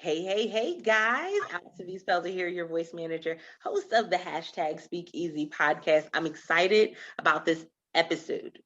Hey, guys. Altovise here, your voice manager, host of the hashtag SpeakEasy Podcast. I'm excited about this episode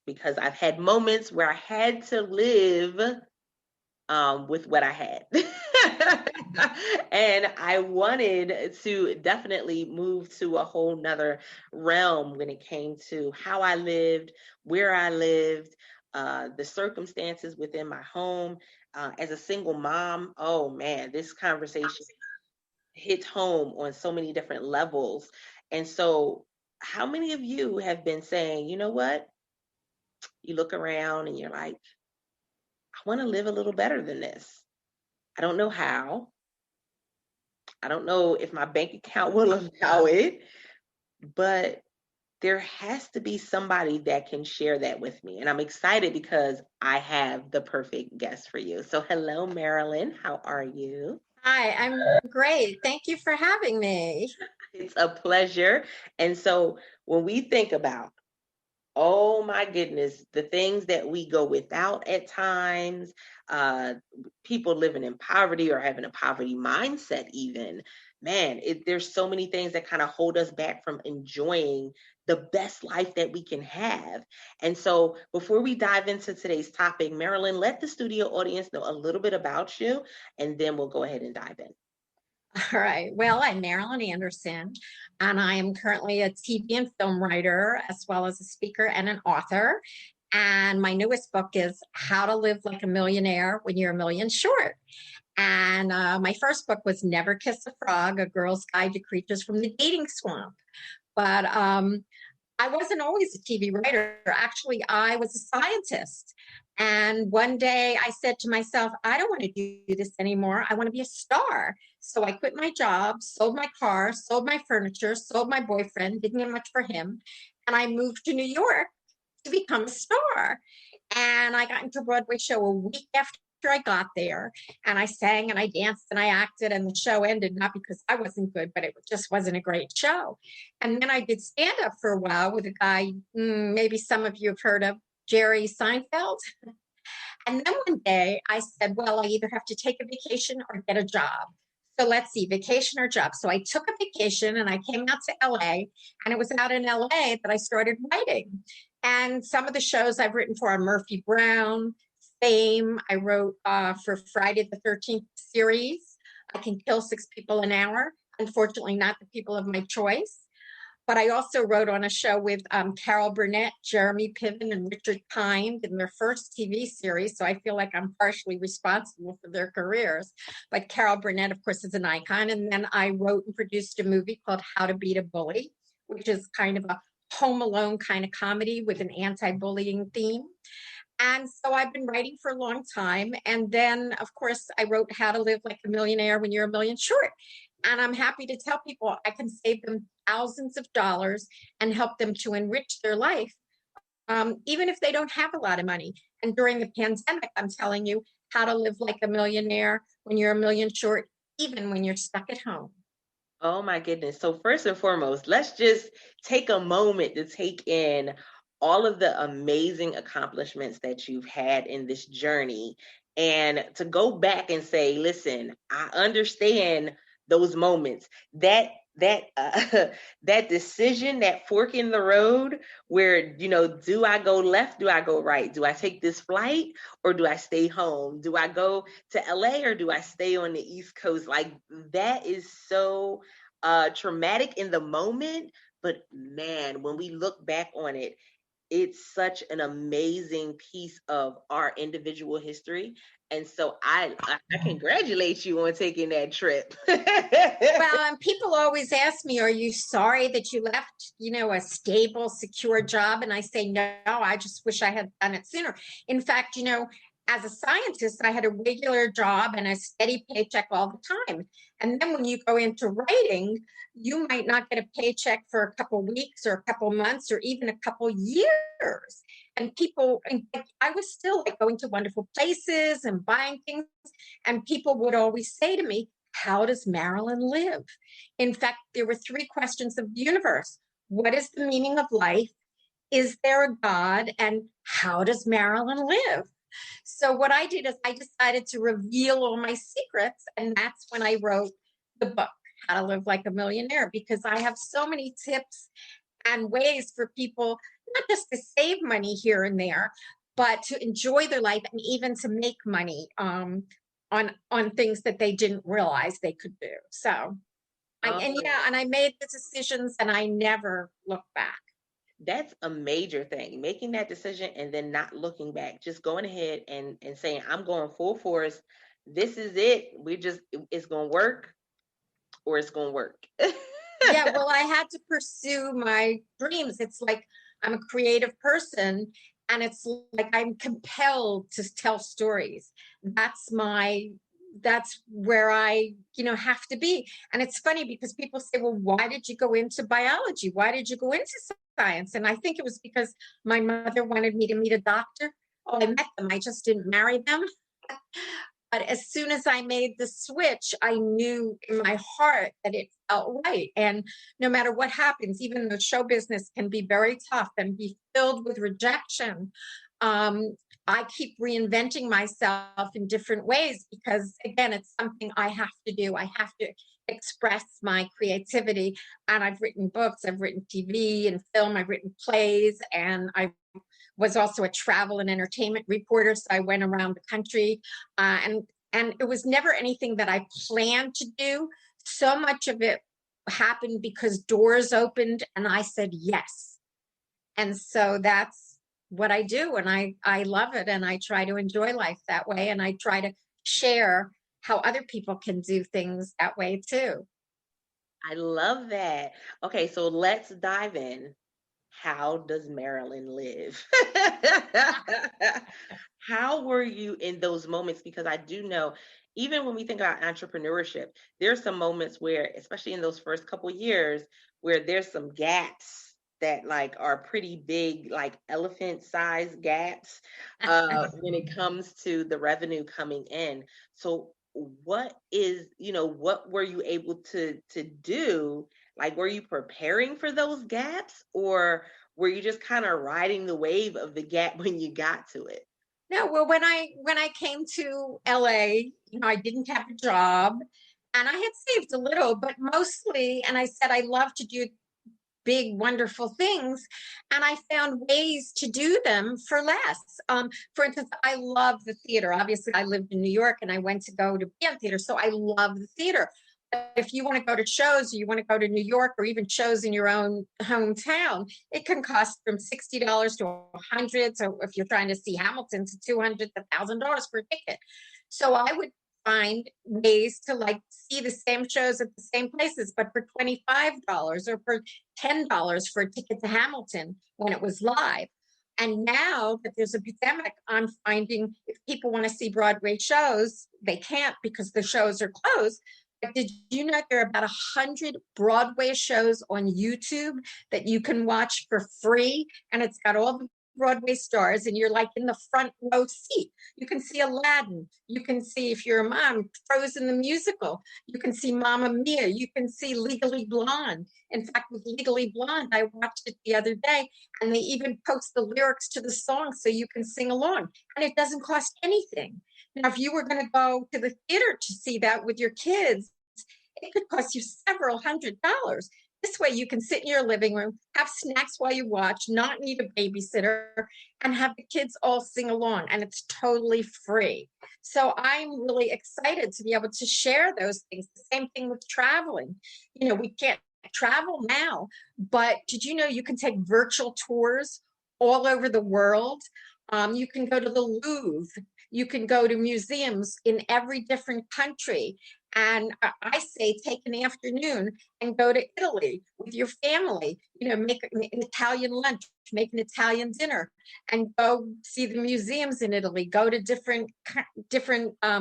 because I've had moments where I had to live with what I had. And I wanted to definitely move to a whole nother realm when it came to how I lived, where I lived, the circumstances within my home. As a single mom, oh man, this conversation hits home on so many different levels. And so, how many of you have been saying, you know what? You look around and you're like, I want to live a little better than this. I don't know how. I don't know if my bank account will allow it, but there has to be somebody that can share that with me. And I'm excited because I have the perfect guest for you. So, hello, Marilyn. How are you? Hi, I'm great. Thank you for having me. It's a pleasure. And so, when we think about, oh my goodness, the things that we go without at times, people living in poverty or having a poverty mindset, even, man, there's so many things that kind of hold us back from enjoying the best life that we can have. And so, before we dive into today's topic, Marilyn, let the studio audience know a little bit about you, and then we'll go ahead and dive in. All right. Well, I'm Marilyn Anderson, and I am currently a TV and film writer, as well as a speaker and an author. And my newest book is How to Live Like a Millionaire When You're a Million Short. And my first book was Never Kiss a Frog, A Girl's Guide to Creatures from the Dating Swamp. But I wasn't always a TV writer. Actually, I was a scientist. And one day I said to myself, I don't want to do this anymore. I want to be a star. So I quit my job, sold my car, sold my furniture, sold my boyfriend, didn't get much for him. And I moved to New York to become a star. And I got into a Broadway show a week after I got there, and I sang and I danced and I acted, and the show ended not because I wasn't good, but it just wasn't a great show. And then I did stand up for a while with a guy, maybe some of you have heard of, Jerry Seinfeld. And then one day I said, well, I either have to take a vacation or get a job. So let's see, vacation or job. So I took a vacation and I came out to LA, and it was out in LA that I started writing. And some of the shows I've written for are Murphy Brown, Fame. I wrote for Friday the 13th series. I Can Kill 6 People an Hour. Unfortunately, not the people of my choice. But I also wrote on a show with Carol Burnett, Jeremy Piven, and Richard Kind in their first TV series. So I feel like I'm partially responsible for their careers. But Carol Burnett, of course, is an icon. And then I wrote and produced a movie called How to Beat a Bully, which is kind of a Home Alone kind of comedy with an anti-bullying theme. And so I've been writing for a long time. And then, of course, I wrote How to Live Like a Millionaire When You're a Million Short. And I'm happy to tell people I can save them thousands of dollars and help them to enrich their life, even if they don't have a lot of money. And during the pandemic, I'm telling you how to live like a millionaire when you're a million short, even when you're stuck at home. Oh my goodness. So first and foremost, let's just take a moment to take in all of the amazing accomplishments that you've had in this journey, and to go back and say, listen, I understand those moments, that decision, that fork in the road where, do I go left? Do I go right? Do I take this flight or do I stay home? Do I go to LA or do I stay on the East Coast? Like, that is so traumatic in the moment, but man, when we look back on it, it's such an amazing piece of our individual history. And so I congratulate you on taking that trip. Well, people always ask me, are you sorry that you left, a stable, secure job? And I say, no, I just wish I had done it sooner. In fact, as a scientist, I had a regular job and a steady paycheck all the time. And then when you go into writing, you might not get a paycheck for a couple weeks or a couple months or even a couple years. And I was still like going to wonderful places and buying things. And people would always say to me, how does Marilyn live? In fact, there were 3 questions of the universe. What is the meaning of life? Is there a God? And how does Marilyn live? So what I did is I decided to reveal all my secrets. And that's when I wrote the book, How to Live Like a Millionaire, because I have so many tips and ways for people, not just to save money here and there, but to enjoy their life and even to make money on things that they didn't realize they could do. So Oh, and I made the decisions and I never looked back. that's a major thing. Making that decision and then not looking back, just going ahead and saying, I'm going full force. This is it. It's going to work or it's going to work. Yeah, well, I had to pursue my dreams. It's like I'm a creative person, and it's like I'm compelled to tell stories. That's my that's where I, have to be. And it's funny because people say, well, why did you go into biology? Why did you go into science? And I think it was because my mother wanted me to meet a doctor. Oh, I met them. I just didn't marry them. But as soon as I made the switch, I knew in my heart that it felt right. And no matter what happens, even though show business can be very tough and be filled with rejection, um, I keep reinventing myself in different ways because, again, it's something I have to do. I have to express my creativity. And I've written books, I've written TV and film, I've written plays, and I was also a travel and entertainment reporter. So I went around the country, and it was never anything that I planned to do. So much of it happened because doors opened and I said yes. And so that's what I do. And I love it. And I try to enjoy life that way. And I try to share how other people can do things that way too. I love that. Okay, so let's dive in. How does Marilyn live? How were you in those moments? Because I do know, even when we think about entrepreneurship, there's some moments where, especially in those first couple years, where there's some gaps that like are pretty big, like elephant size gaps, when it comes to the revenue coming in. So what were you able to do? Like, were you preparing for those gaps, or were you just kind of riding the wave of the gap when you got to it? No, well, when I came to LA, I didn't have a job and I had saved a little, but mostly, and I said I love to do big, wonderful things. And I found ways to do them for less. For instance, I love the theater. Obviously, I lived in New York and I went to go to be on theater. So I love the theater. But if you want to go to shows, or you want to go to New York, or even shows in your own hometown, it can cost from $60 to $100. So if you're trying to see Hamilton, to $200 to $1,000 for a ticket. So I would find ways to like see the same shows at the same places, but for $25 or for $10 for a ticket to Hamilton when it was live. And now that there's a pandemic, I'm finding if people want to see Broadway shows, they can't because the shows are closed. But did you know there are about 100 Broadway shows on YouTube that you can watch for free? And it's got all the Broadway stars, and you're like in the front row seat. You can see Aladdin. You can see, if you're a mom, Frozen the musical. You can see Mamma Mia. You can see Legally Blonde. In fact, with Legally Blonde, I watched it the other day, and they even post the lyrics to the song so you can sing along. And it doesn't cost anything. Now, if you were going to go to the theater to see that with your kids, it could cost you several $100s. This way you can sit in your living room, have snacks while you watch, not need a babysitter, and have the kids all sing along. And it's totally free. So I'm really excited to be able to share those things. The same thing with traveling. We can't travel now, but did you know you can take virtual tours all over the world? You can go to the Louvre. You can go to museums in every different country. And I say take an afternoon and go to Italy with your family, make an Italian lunch, make an Italian dinner, and go see the museums in Italy, go to different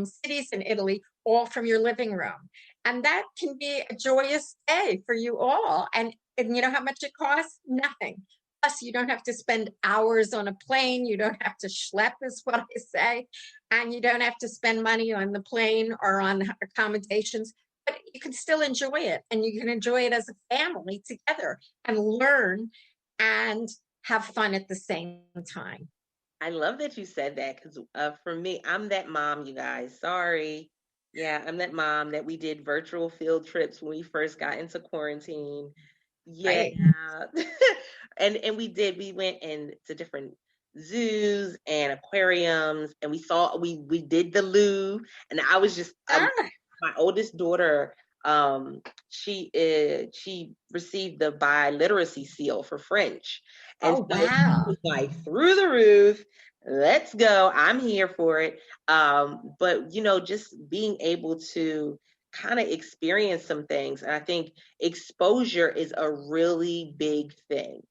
cities in Italy, all from your living room. And that can be a joyous day for you all. And you know how much it costs? Nothing. Plus, you don't have to spend hours on a plane. You don't have to schlep, is what I say. And you don't have to spend money on the plane or on accommodations, but you can still enjoy it. And you can enjoy it as a family together and learn and have fun at the same time. I love that you said that because for me, I'm that mom, you guys. Sorry. Yeah, I'm that mom that we did virtual field trips when we first got into quarantine. Yeah. Right. And we went to different zoos and aquariums and we did the loo and I was just Ah, my oldest daughter, she received the biliteracy seal for French. And oh, so she wow. was like through the roof. Let's go. I'm here for it. But just being able to kind of experience some things. And I think exposure is a really big thing.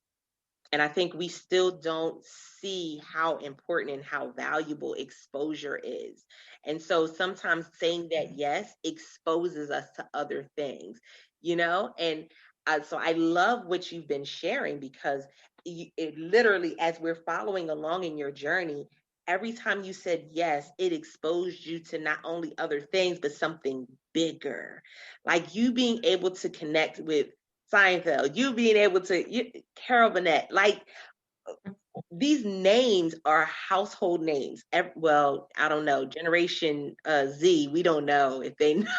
And I think we still don't see how important and how valuable exposure is. And so sometimes saying that yes exposes us to other things. And so I love what you've been sharing because it literally, as we're following along in your journey, every time you said yes, it exposed you to not only other things, but something bigger. Like you being able to connect with Seinfeld, you being able to, Carol Burnett, like these names are household names. Well, I don't know, Generation Z, we don't know if they know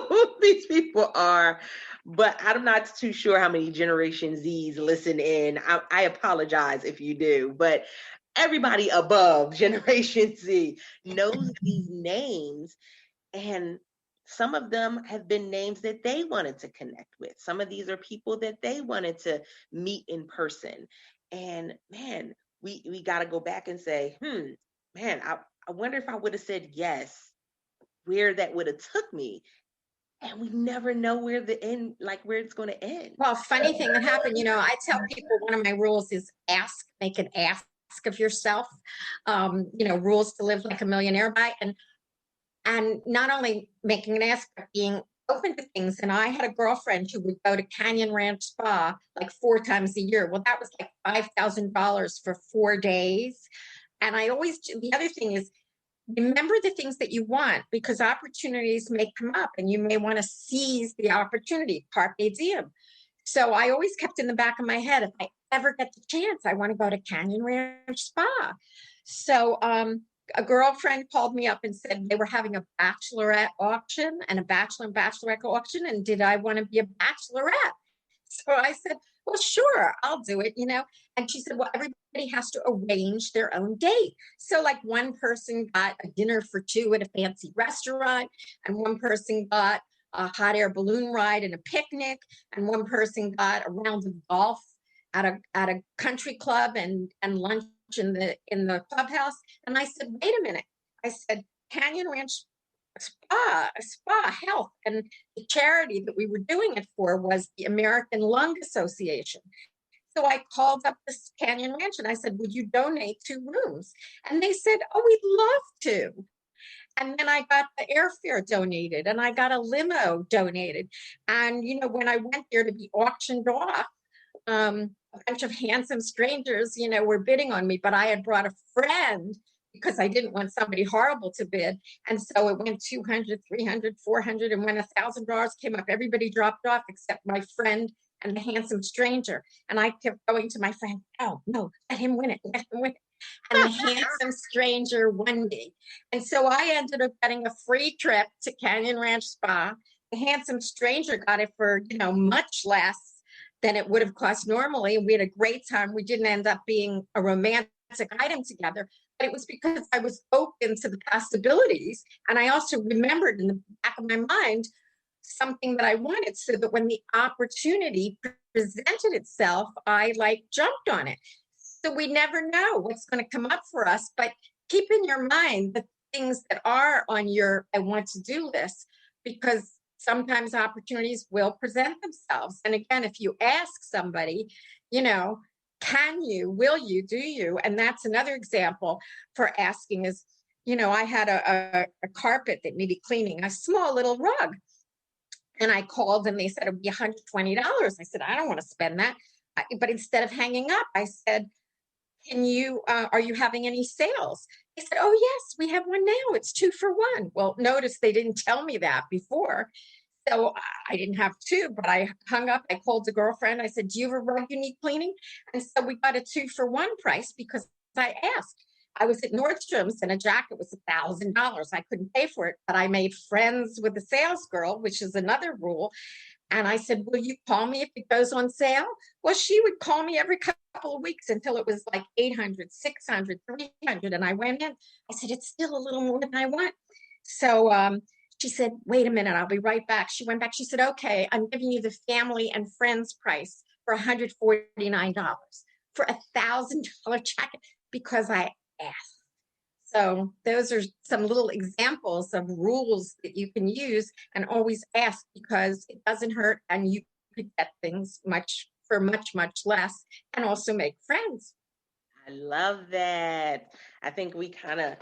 who these people are, but I'm not too sure how many Generation Zs listen in. I apologize if you do, but everybody above Generation Z knows these names. And some of them have been names that they wanted to connect with. Some of these are people that they wanted to meet in person. And man, we got to go back and say, man, I wonder if I would have said yes, where that would have took me. And we never know where the end, like where it's going to end. Well, funny thing that happened, I tell people one of my rules is make an ask of yourself, rules to live like a millionaire by. And not only making an ask, but being open to things. And I had a girlfriend who would go to Canyon Ranch Spa like 4 times a year. Well, that was like $5,000 for 4 days. And the other thing is, remember the things that you want because opportunities may come up and you may want to seize the opportunity, carpe diem. So I always kept in the back of my head, if I ever get the chance, I want to go to Canyon Ranch Spa. So a girlfriend called me up and said they were having a bachelorette auction and a bachelor and bachelorette auction. And did I want to be a bachelorette? So I said, well, sure, I'll do it, And she said, well, everybody has to arrange their own date. So like one person got a dinner for two at a fancy restaurant, and one person got a hot air balloon ride and a picnic, and one person got a round of golf at a country club and lunch in the clubhouse. And I said, wait a minute. I said, Canyon Ranch spa health, and the charity that we were doing it for was the American Lung Association. So I called up this Canyon Ranch and I said, would you donate 2 rooms? And they said, oh, we'd love to. And then I got the airfare donated and I got a limo donated. And, when I went there to be auctioned off, a bunch of handsome strangers, were bidding on me, but I had brought a friend because I didn't want somebody horrible to bid. And so it went 200, 300, 400. And when $1,000 came up, everybody dropped off except my friend and the handsome stranger. And I kept going to my friend, oh, no, let him win it. Let him win it. And the handsome stranger won me. And so I ended up getting a free trip to Canyon Ranch Spa. The handsome stranger got it for, much less than it would have cost normally. And we had a great time. We didn't end up being a romantic item together, but it was because I was open to the possibilities. And I also remembered in the back of my mind something that I wanted, so that when the opportunity presented itself, I jumped on it. So we never know what's going to come up for us, but keep in your mind the things that are on your I want to do list, because sometimes opportunities will present themselves. And again, if you ask somebody, can you, will you, do you? And that's another example for asking is, I had a carpet that needed cleaning, a small little rug. And I called and they said it would be $120. I said, I don't want to spend that. But instead of hanging up, I said, are you having any sales? They said, oh, yes, we have one now. It's 2 for 1. Well, notice they didn't tell me that before. So I didn't have 2, but I hung up. I called the girlfriend. I said, do you have a rug you need cleaning? And so we got a 2 for 1 price because I asked. I was at Nordstrom's and a jacket was $1,000. I couldn't pay for it, but I made friends with the sales girl, which is another rule. And I said, will you call me if it goes on sale? Well, she would call me every couple of weeks until it was like 800, 600, 300. And I went in, I said, it's still a little more than I want. So she said, wait a minute, I'll be right back. She went back. She said, okay, I'm giving you the family and friends price for $149 for $1,000 jacket because I asked. So those are some little examples of rules that you can use, and always ask because it doesn't hurt and you could get things much less and also make friends. I love that. I think we kind of,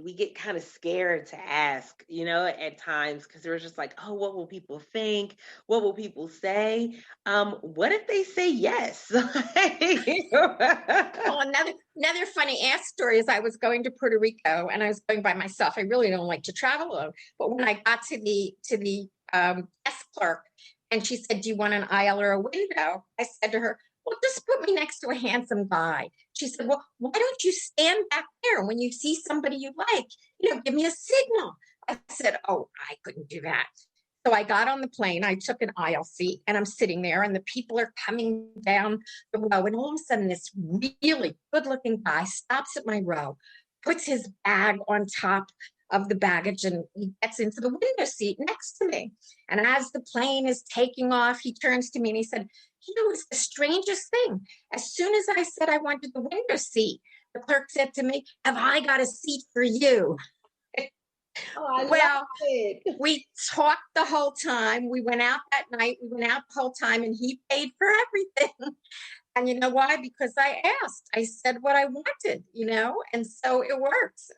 we get kind of scared to ask, at times, because we're just like, oh, what will people think? What will people say? What if they say yes? Well, another funny ass story is I was going to Puerto Rico and I was going by myself. I really don't like to travel alone. But when I got to the desk clerk and she said, do you want an aisle or a window? I said to her, well, just put me next to a handsome guy. She said, well, why don't you stand back there when you see somebody you like? Give me a signal. I said, oh, I couldn't do that. So I got on the plane. I took an aisle seat and I'm sitting there and the people are coming down the row. And all of a sudden, this really good-looking guy stops at my row, puts his bag on top of the baggage, and he gets into the window seat next to me. And as the plane is taking off, he turns to me and he said, it's the strangest thing. As soon as I said I wanted the window seat, the clerk said to me, have I got a seat for you? Well, we talked the whole time. We went out that night. We went out the whole time and he paid for everything. And you know why? Because I asked. I said what I wanted, and so it works.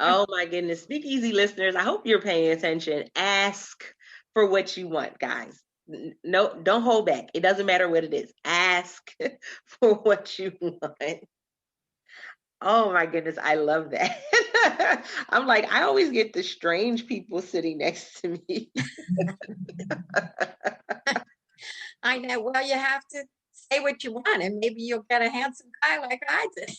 Oh my goodness. SpeakEasy listeners, I hope you're paying attention. Ask for what you want, guys. No, don't hold back. It doesn't matter what it is. Ask for what you want. Oh my goodness, I love that. I'm like, I always get the strange people sitting next to me. I know. Well, you have to say what you want, and maybe you'll get a handsome guy like I did.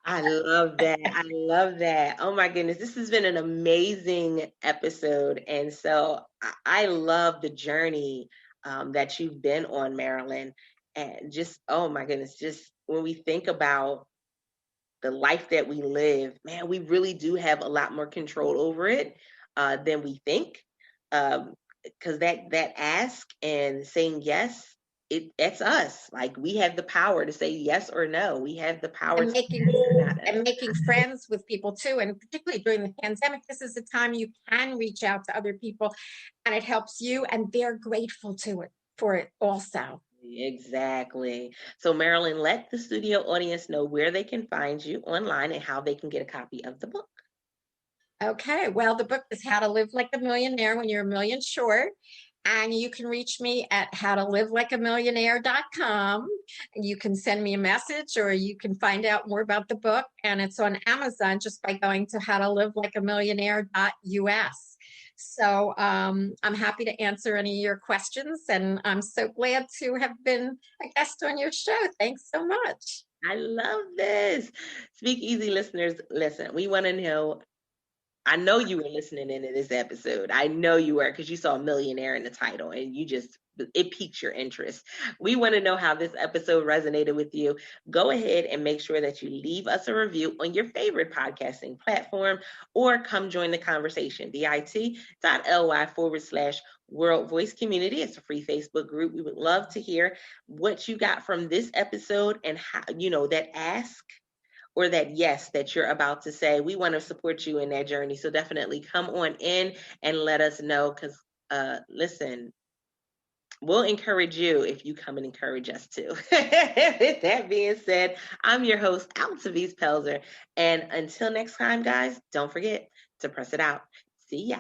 I love that. I love that. Oh my goodness. This has been an amazing episode. And so I love the journey that you've been on, Marilyn. And just, oh my goodness, just when we think about the life that we live, man, we really do have a lot more control over it than we think. Because that ask and saying yes, it's us. Like, we have the power to say yes or no. We have the power and making friends with people too. And particularly during the pandemic, this is a time you can reach out to other people and it helps you, and they're grateful for it also. Exactly. So Marilyn, let the studio audience know where they can find you online and how they can get a copy of the book. Okay. Well, the book is How to Live Like a Millionaire When You're a Million Short. And you can reach me at howtolivelikeamillionaire.com. You can send me a message or you can find out more about the book. And it's on Amazon just by going to howtolivelikeamillionaire.us. So I'm happy to answer any of your questions. And I'm so glad to have been a guest on your show. Thanks so much. I love this. SpeakEasy listeners, listen, we want to know. I know you were listening into this episode. I know you were, because you saw millionaire in the title and it piqued your interest. We want to know how this episode resonated with you. Go ahead and make sure that you leave us a review on your favorite podcasting platform, or come join the conversation, bit.ly/World Voice Community. It's a free Facebook group. We would love to hear what you got from this episode and how, that ask or that yes that you're about to say. We want to support you in that journey. So definitely come on in and let us know, because listen, we'll encourage you if you come and encourage us too. With that being said, I'm your host, Altovise. And until next time, guys, don't forget to press it out. See ya.